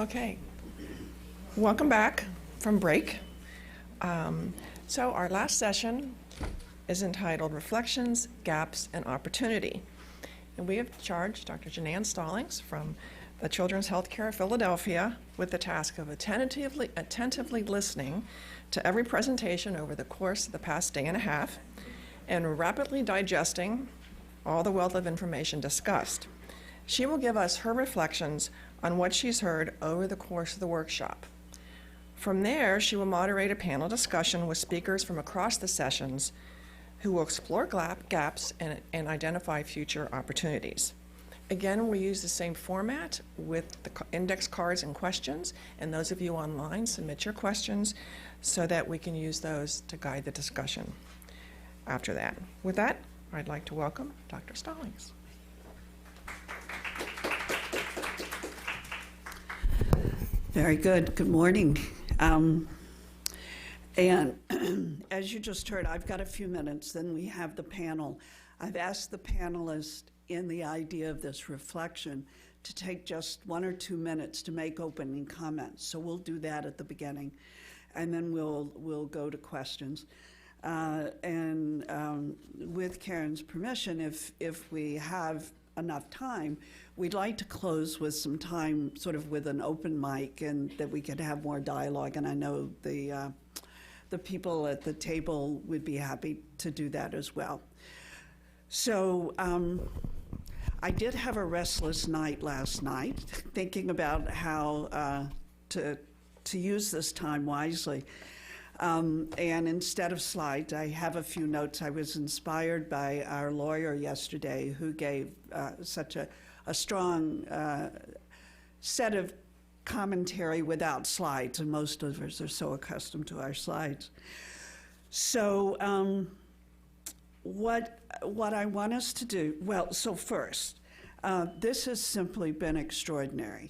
Okay, welcome back from break. So our last session is entitled Reflections, Gaps, and Opportunity. And we have charged Dr. Janann Stallings from the Children's Healthcare of Philadelphia with the task of attentively listening to every presentation over the course of the past day and a half and rapidly digesting all the wealth of information discussed. She will give us her reflections on what she's heard over the course of the workshop. From there, she will moderate a panel discussion with speakers from across the sessions who will explore gaps and identify future opportunities. Again, we use the same format with the index cards and questions, and those of you online submit your questions so that we can use those to guide the discussion after that. With that, I'd like to welcome Dr. Stallings. Very good. Good morning. And as you just heard, I've got a few minutes, then we have the panel. I've asked the panelists in the idea of this reflection to take just 1 or 2 minutes to make opening comments. So we'll do that at the beginning, and then we'll go to questions. With Karen's permission, if we have enough time, we'd like to close with some time sort of with an open mic and that we could have more dialogue. And I know the people at the table would be happy to do that as well. So I did have a restless night last night, thinking about how to use this time wisely. And instead of slides, I have a few notes. I was inspired by our lawyer yesterday who gave such a strong set of commentary without slides, and most of us are so accustomed to our slides. So what I want us to do, so first, this has simply been extraordinary.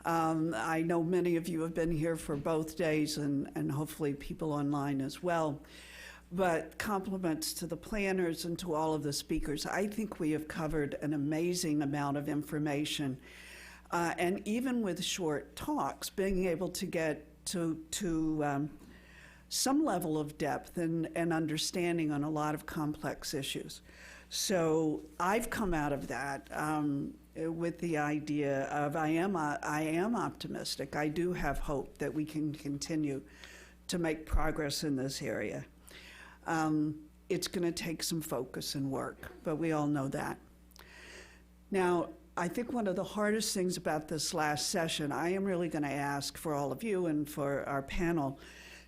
I know many of you have been here for both days and hopefully people online as well, but compliments to the planners and to all of the speakers. I think we have covered an amazing amount of information, and even with short talks, being able to get to some level of depth and understanding on a lot of complex issues. So I've come out of that with the idea of I am optimistic. I do have hope that we can continue to make progress in this area. It's going to take some focus and work, but we all know that. Now, I think one of the hardest things about this last session, I am really going to ask for all of you and for our panel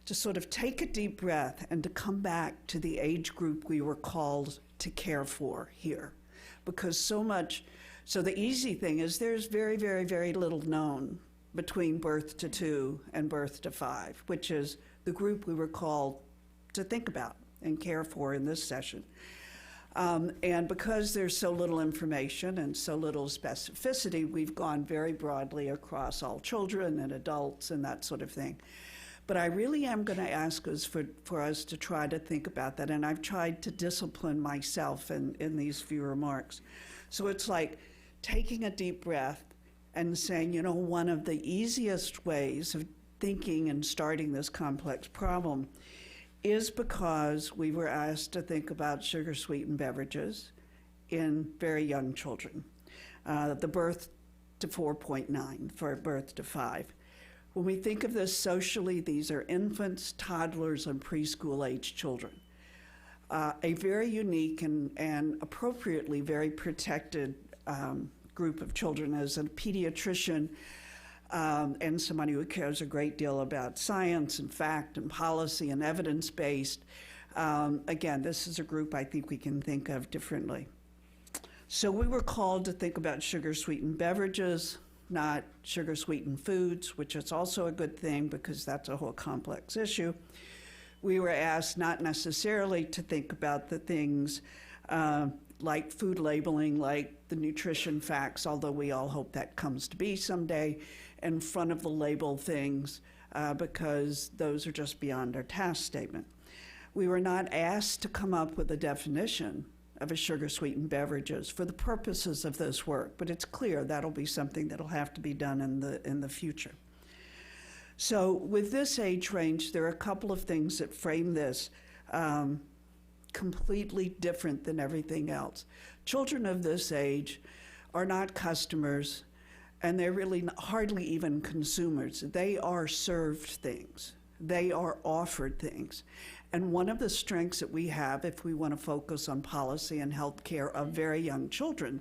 to sort of take a deep breath and to come back to the age group we were called to care for here. Because so the easy thing is there's very, very, very little known between birth to 2 and birth to 5, which is the group we were called to think about and care for in this session. And because there's so little information and so little specificity, we've gone very broadly across all children and adults and that sort of thing. But I really am going to ask us for us to try to think about that, and I've tried to discipline myself in these few remarks. So it's like taking a deep breath and saying, you know, one of the easiest ways of thinking and starting this complex problem is because we were asked to think about sugar-sweetened beverages in very young children, the birth to 4.9 for birth to 5. When we think of this socially, these are infants, toddlers, and preschool-age children. A very unique and appropriately very protected group of children. As a pediatrician and somebody who cares a great deal about science and fact and policy and evidence-based, again, this is a group I think we can think of differently. So we were called to think about sugar-sweetened beverages, not sugar-sweetened foods, which is also a good thing because that's a whole complex issue. We were asked not necessarily to think about the things like food labeling, like the nutrition facts, although we all hope that comes to be someday, in front of the label things, because those are just beyond our task statement. We were not asked to come up with a definition of a sugar-sweetened beverages for the purposes of this work, but it's clear that'll be something that'll have to be done in the future. So with this age range, there are a couple of things that frame this completely different than everything else. Children of this age are not customers, and they're really hardly even consumers. They are served things. They are offered things. And one of the strengths that we have, if we want to focus on policy and health care of very young children,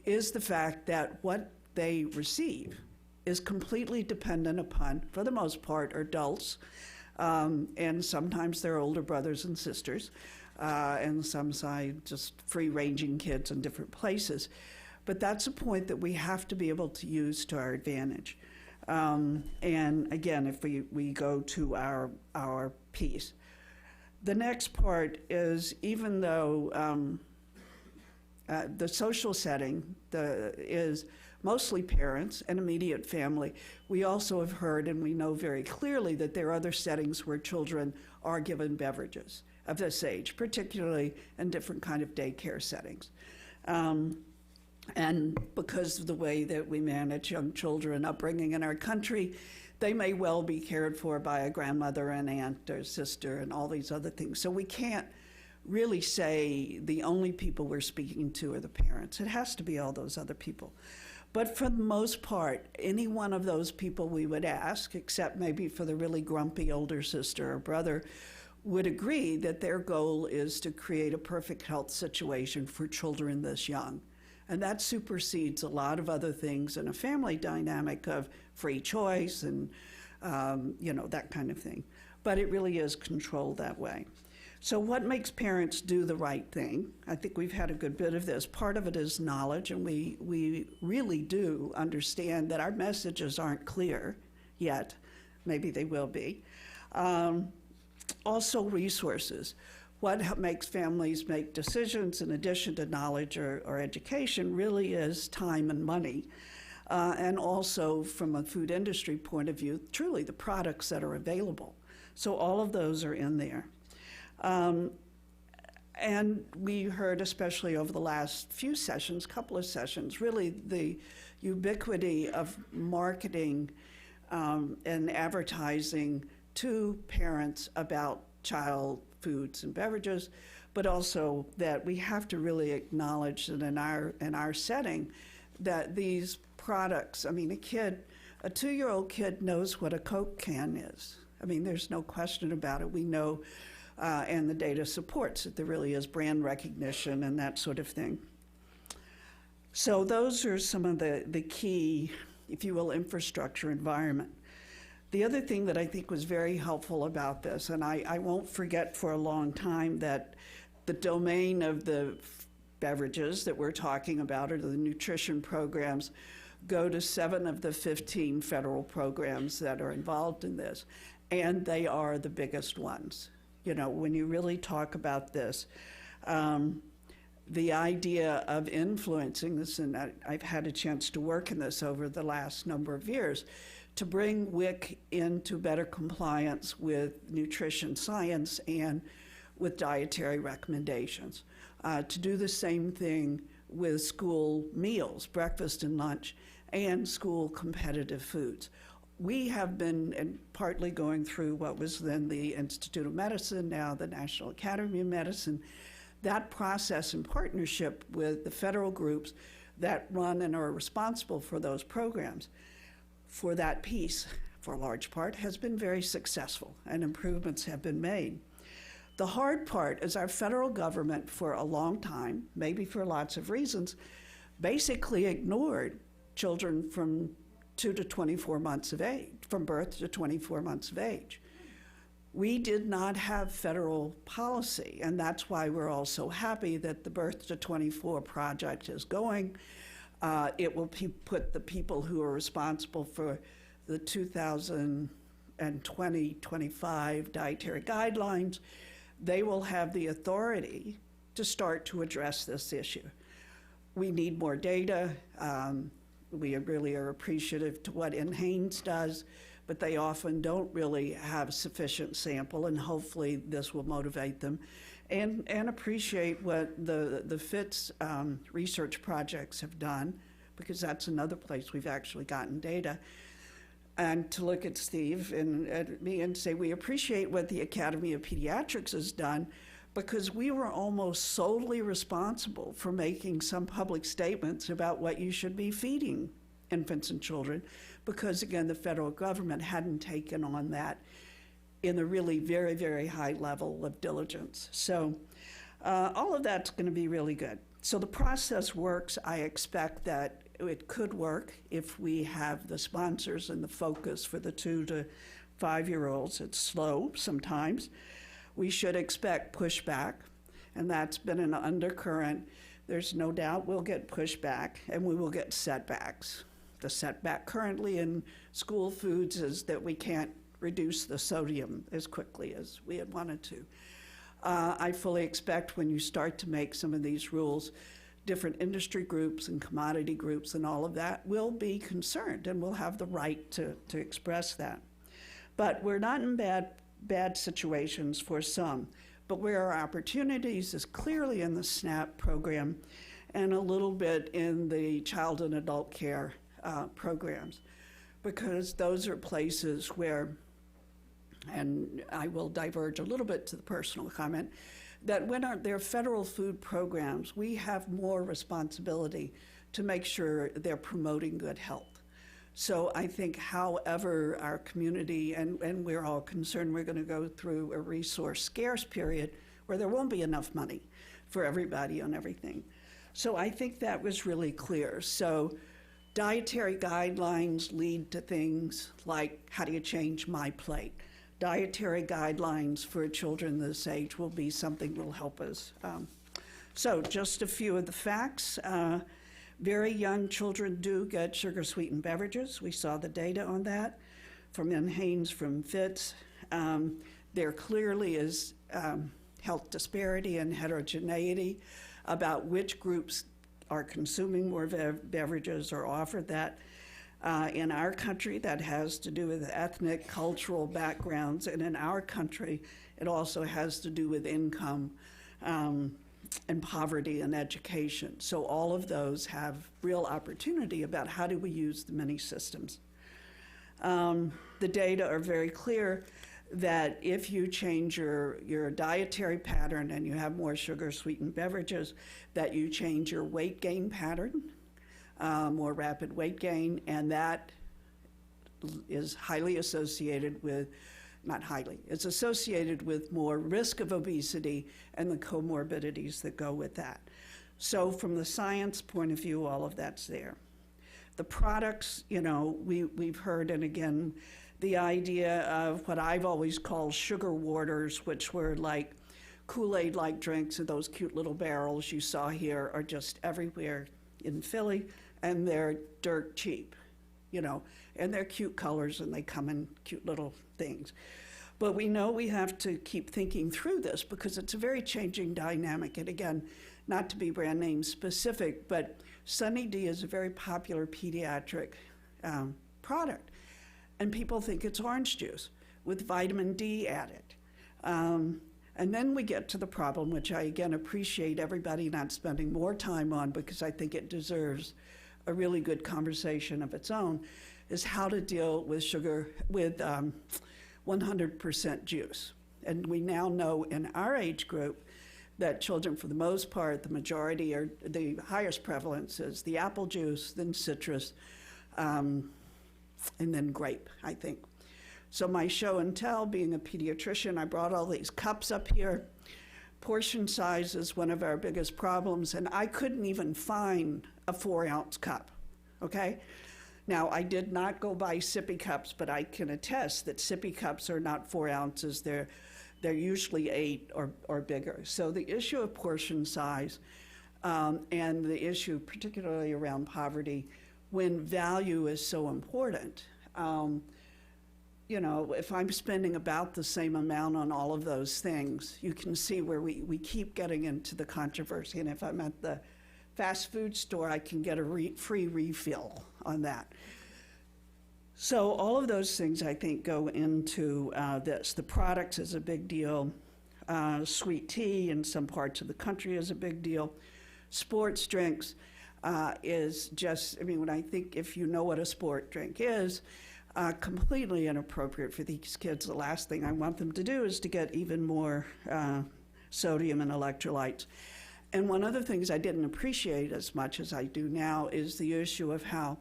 is the fact that what they receive is completely dependent upon, for the most part, adults, and sometimes their older brothers and sisters, and some side just free-ranging kids in different places. But that's a point that we have to be able to use to our advantage. And again, if we go to our piece. The next part is, even though the social setting is mostly parents and immediate family, we also have heard and we know very clearly that there are other settings where children are given beverages of this age, particularly in different kind of daycare settings. And because of the way that we manage young children upbringing in our country, they may well be cared for by a grandmother and aunt or sister and all these other things. So we can't really say the only people we're speaking to are the parents. It has to be all those other people. But for the most part, any one of those people we would ask, except maybe for the really grumpy older sister or brother, would agree that their goal is to create a perfect health situation for children this young. And that supersedes a lot of other things in a family dynamic of free choice and, that kind of thing. But it really is controlled that way. So what makes parents do the right thing? I think we've had a good bit of this. Part of it is knowledge, and we really do understand that our messages aren't clear yet. Maybe they will be. Also resources. What makes families make decisions in addition to knowledge or education really is time and money. And also from a food industry point of view, truly the products that are available. So all of those are in there. And we heard, especially over the last few sessions, couple of sessions, really the ubiquity of marketing and advertising to parents about child foods and beverages, but also that we have to really acknowledge that in our setting, that these products, I mean, a 2-year-old kid knows what a Coke can is. I mean, there's no question about it. We know, and the data supports that there really is brand recognition and that sort of thing. So those are some of the key, if you will, infrastructure environment. The other thing that I think was very helpful about this, and I won't forget for a long time that the domain of the beverages that we're talking about, or the nutrition programs, go to 7 of the 15 federal programs that are involved in this, and they are the biggest ones. When you really talk about this, the idea of influencing this, and I've had a chance to work in this over the last number of years, to bring WIC into better compliance with nutrition science and with dietary recommendations. To do the same thing with school meals, breakfast and lunch, and school competitive foods. We have been partly going through what was then the Institute of Medicine, now the National Academy of Medicine, that process in partnership with the federal groups that run and are responsible for those programs. For that piece, for a large part, has been very successful, and improvements have been made. The hard part is our federal government, for a long time, maybe for lots of reasons, basically ignored children from 2 to 24 months of age, from birth to 24 months of age. We did not have federal policy, and that's why we're all so happy that the Birth to 24 project is going. It will put the people who are responsible for the 2020-25 dietary guidelines, they will have the authority to start to address this issue. We need more data. We really are appreciative to what NHANES does, but they often don't really have sufficient sample, and hopefully this will motivate them. and appreciate what the FITS research projects have done, because that's another place we've actually gotten data. And to look at Steve and at me and say, we appreciate what the Academy of Pediatrics has done, because we were almost solely responsible for making some public statements about what you should be feeding infants and children, because again, the federal government hadn't taken on that in a really very, very high level of diligence. So all of that's going to be really good. So the process works. I expect that it could work if we have the sponsors and the focus for the 2 to 5-year-olds. It's slow sometimes. We should expect pushback, and that's been an undercurrent. There's no doubt we'll get pushback, and we will get setbacks. The setback currently in school foods is that we can't reduce the sodium as quickly as we had wanted to. I fully expect when you start to make some of these rules, different industry groups and commodity groups and all of that will be concerned, and will have the right to express that. But we're not in bad situations for some, but where our opportunities is clearly in the SNAP program and a little bit in the child and adult care programs, because those are places where, and I will diverge a little bit to the personal comment, that when they're federal food programs, we have more responsibility to make sure they're promoting good health. So I think however our community, and we're all concerned we're going to go through a resource scarce period where there won't be enough money for everybody on everything. So I think that was really clear. So dietary guidelines lead to things like, how do you change my plate? Dietary guidelines for children this age will be something that will help us. So just a few of the facts. Very young children do get sugar-sweetened beverages. We saw the data on that from Haynes from FITS. There clearly is health disparity and heterogeneity about which groups are consuming more beverages or offered that. In our country, that has to do with ethnic, cultural backgrounds, and in our country, it also has to do with income and poverty and education. So all of those have real opportunity about how do we use the many systems. The data are very clear that if you change your dietary pattern and you have more sugar-sweetened beverages, that you change your weight gain pattern, more rapid weight gain, and that is highly associated with, not highly, it's associated with more risk of obesity and the comorbidities that go with that. So from the science point of view, all of that's there. The products, you know, we've heard, and again, the idea of what I've always called sugar waters, which were like Kool-Aid-like drinks, and those cute little barrels you saw here are just everywhere in Philly, and they're dirt cheap, you know, and they're cute colors and they come in cute little things. But we know we have to keep thinking through this because it's a very changing dynamic. And again, not to be brand name specific, but Sunny D is a very popular pediatric product. And people think it's orange juice with vitamin D added. And then we get to the problem, which I again appreciate everybody not spending more time on because I think it deserves a really good conversation of its own, is how to deal with sugar, with 100% juice. And we now know in our age group that children, for the most part, the majority, or the highest prevalence is the apple juice, then citrus, and then grape, I think. So my show and tell, being a pediatrician, I brought all these cups up here. Portion size is one of our biggest problems, and I couldn't even find a 4-ounce cup, okay? Now, I did not go buy sippy cups, but I can attest that sippy cups are not 4 ounces. They're usually 8 or bigger. So the issue of portion size and the issue particularly around poverty, when value is so important, you know, if I'm spending about the same amount on all of those things, you can see where we keep getting into the controversy. And if I'm at the fast food store, I can get a free refill on that. So all of those things, I think, go into this. The products is a big deal. Sweet tea in some parts of the country is a big deal. Sports drinks is just, I mean, when I think if you know what a sport drink is, completely inappropriate for these kids. The last thing I want them to do is to get even more sodium and electrolytes. And one of the things I didn't appreciate as much as I do now is the issue of how,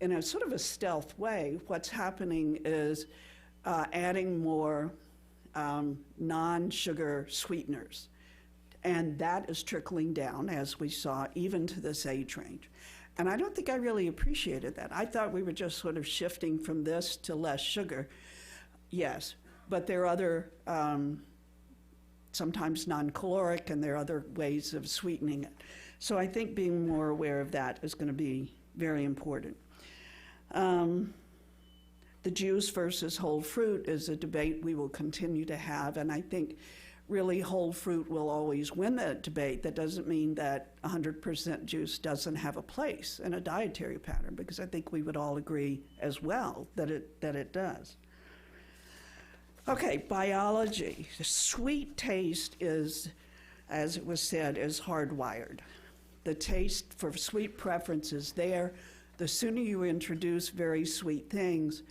in a sort of a stealth way, what's happening is adding more non-sugar sweeteners. And that is trickling down, as we saw, even to this age range. And I don't think I really appreciated that. I thought we were just sort of shifting from this to less sugar. Yes, but there are other, sometimes non-caloric, and there are other ways of sweetening it. So I think being more aware of that is going to be very important. The juice versus whole fruit is a debate we will continue to have, and I think really whole fruit will always win that debate. That doesn't mean that 100% juice doesn't have a place in a dietary pattern, because I think we would all agree as well that it does. Okay, biology. The sweet taste is, as it was said, is hardwired. The taste for sweet preference is there. The sooner you introduce very sweet things,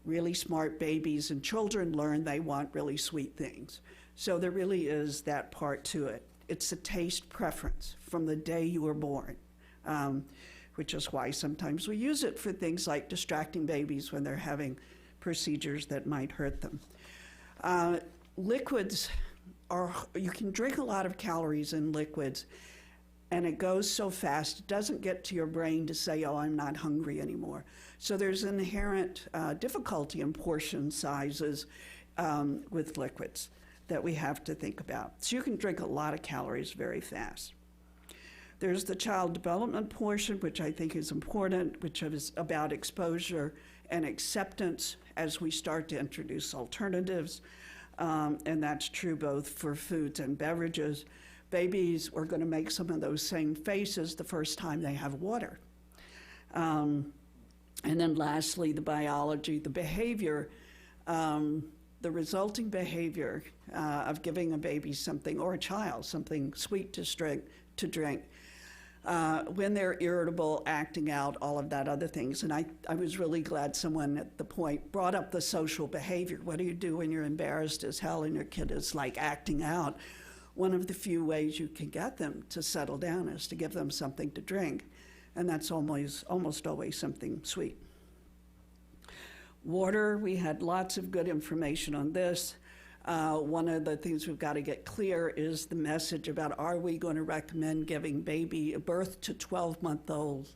really smart babies and children learn they want really sweet things. So there really is that part to it. It's a taste preference from the day you were born, which is why sometimes we use it for things like distracting babies when they're having procedures that might hurt them. Liquids are, you can drink a lot of calories in liquids, and it goes so fast, it doesn't get to your brain to say, oh, I'm not hungry anymore. So there's inherent difficulty in portion sizes with liquids that we have to think about. So you can drink a lot of calories very fast. There's the child development portion, which I think is important, which is about exposure and acceptance as we start to introduce alternatives. And that's true both for foods and beverages. Babies are going to make some of those same faces the first time they have water. And then lastly, the biology, the behavior, the resulting behavior of giving a baby something, or a child, something sweet to drink, when they're irritable, acting out, all of that other things. And I was really glad someone at the point brought up the social behavior. What do you do when you're embarrassed as hell and your kid is like acting out? One of the few ways you can get them to settle down is to give them something to drink. And that's almost always something sweet. Water, we had lots of good information on this. One of the things we've got to get clear is the message about, are we going to recommend giving birth to 12-month-old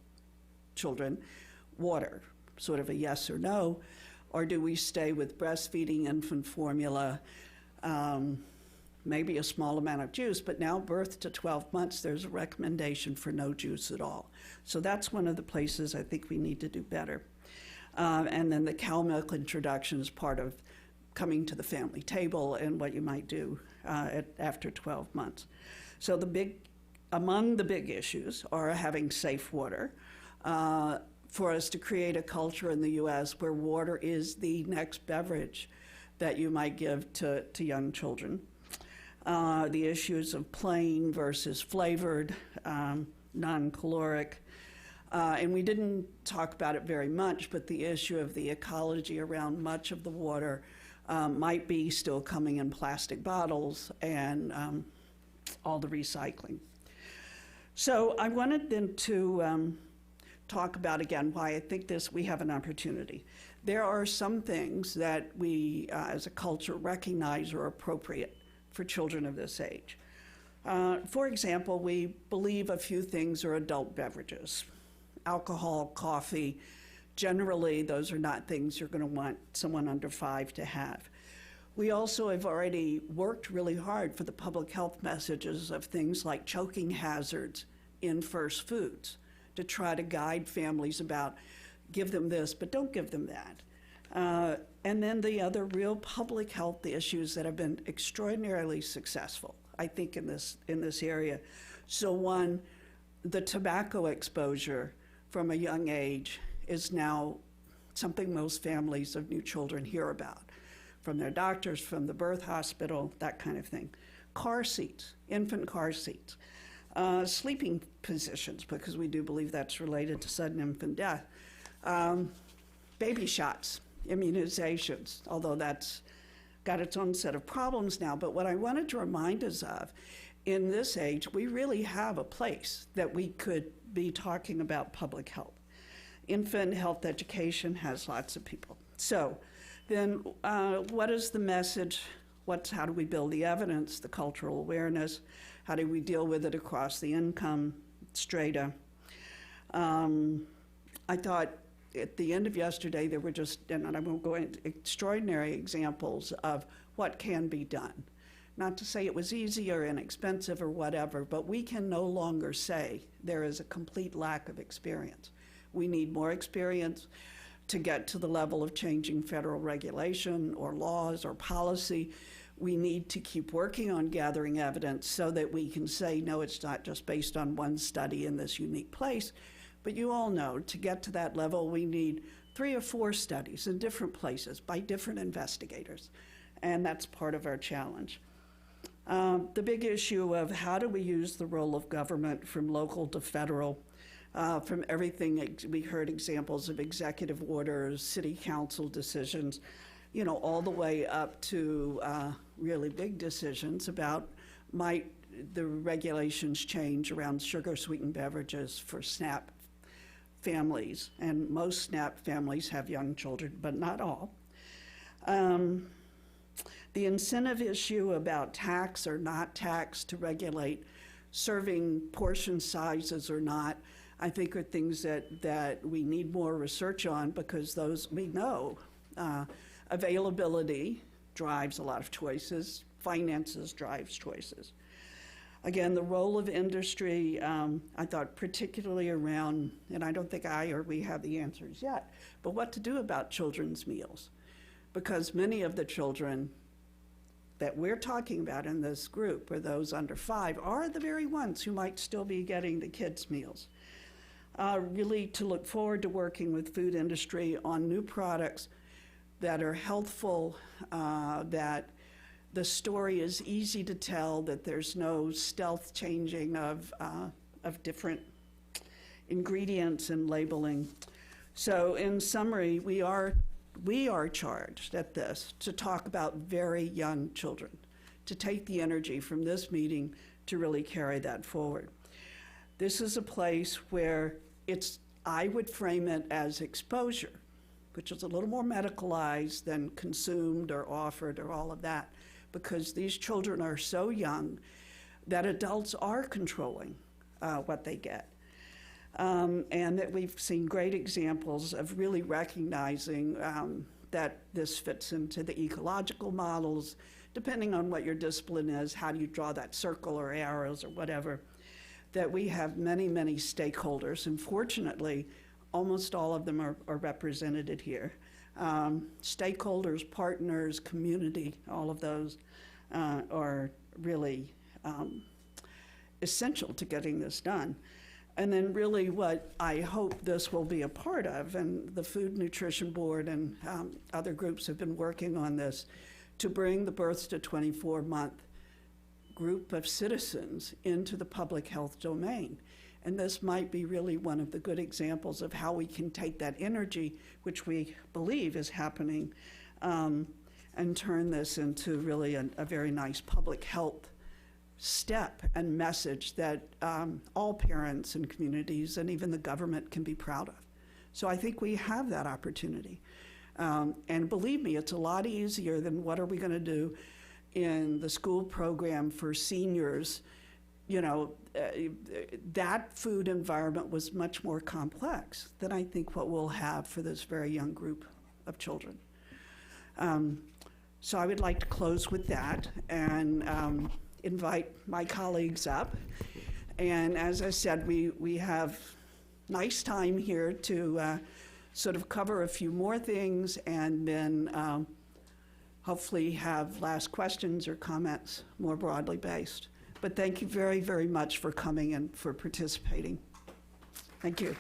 children water? Sort of a yes or no. Or do we stay with breastfeeding, infant formula, maybe a small amount of juice, but now birth to 12 months, there's a recommendation for no juice at all. So that's one of the places I think we need to do better. And then the cow milk introduction is part of coming to the family table and what you might do after 12 months. So among the big issues are having safe water, for us to create a culture in the US where water is the next beverage that you might give to young children. The issues of plain versus flavored, non-caloric. And we didn't talk about it very much, but the issue of the ecology around much of the water might be still coming in plastic bottles and all the recycling. So I wanted then to talk about, again, why I think we have an opportunity. There are some things that we, as a culture, recognize are appropriate for children of this age. For example, we believe a few things are adult beverages. Alcohol, coffee, generally those are not things you're going to want someone under 5 to have. We also have already worked really hard for the public health messages of things like choking hazards in first foods to try to guide families about give them this, but don't give them that. And then the other real public health issues that have been extraordinarily successful, I think, in this area. So one, the tobacco exposure from a young age is now something most families of new children hear about. from their doctors, from the birth hospital, that kind of thing. Car seats, infant car seats, sleeping positions, because we do believe that's related to sudden infant death, baby shots, immunizations, although that's got its own set of problems now. But what I wanted to remind us of, in this age, we really have a place that we could be talking about public health. Infant health education has lots of people. So then what is the message? How do we build the evidence, the cultural awareness? How do we deal with it across the income strata? I thought at the end of yesterday, there were just, and I won't go into extraordinary examples of what can be done. Not to say it was easy or inexpensive or whatever, but we can no longer say there is a complete lack of experience. We need more experience to get to the level of changing federal regulation or laws or policy. We need to keep working on gathering evidence so that we can say, no, it's not just based on one study in this unique place. But you all know, to get to that level, we need 3 or 4 studies in different places by different investigators. And that's part of our challenge. The big issue of how do we use the role of government from local to federal, from everything, we heard examples of executive orders, city council decisions, you know, all the way up to really big decisions about might the regulations change around sugar-sweetened beverages for SNAP families, and most SNAP families have young children, but not all. The incentive issue about tax or not tax to regulate serving portion sizes or not, I think are things that we need more research on, because those, we know, availability drives a lot of choices, finances drives choices. Again, the role of industry, I thought particularly around, and I don't think we have the answers yet, but what to do about children's meals. Because many of the children that we're talking about in this group, or those under 5, are the very ones who might still be getting the kids' meals. Really to look forward to working with food industry on new products that are healthful, that the story is easy to tell, that there's no stealth changing of different ingredients and labeling. So in summary, we are charged at this to talk about very young children, to take the energy from this meeting to really carry that forward. This is a place where I would frame it as exposure, which is a little more medicalized than consumed or offered or all of that, because these children are so young that adults are controlling what they get. And that we've seen great examples of really recognizing that this fits into the ecological models. Depending on what your discipline is, how do you draw that circle or arrows or whatever, that we have many, many stakeholders, and fortunately, almost all of them are represented here. Stakeholders, partners, community, all of those are really essential to getting this done. And then really what I hope this will be a part of, and the Food Nutrition Board and other groups have been working on this, to bring the births to 24-month group of citizens into the public health domain. And this might be really one of the good examples of how we can take that energy, which we believe is happening, and turn this into really a very nice public health step and message that all parents and communities and even the government can be proud of. So I think we have that opportunity. And believe me, it's a lot easier than what are we going to do in the school program for seniors. You know, that food environment was much more complex than I think what we'll have for this very young group of children. So I would like to close with that and invite my colleagues up. And as I said, we have nice time here to sort of cover a few more things, and then hopefully have last questions or comments more broadly based. But thank you very, very much for coming and for participating. Thank you.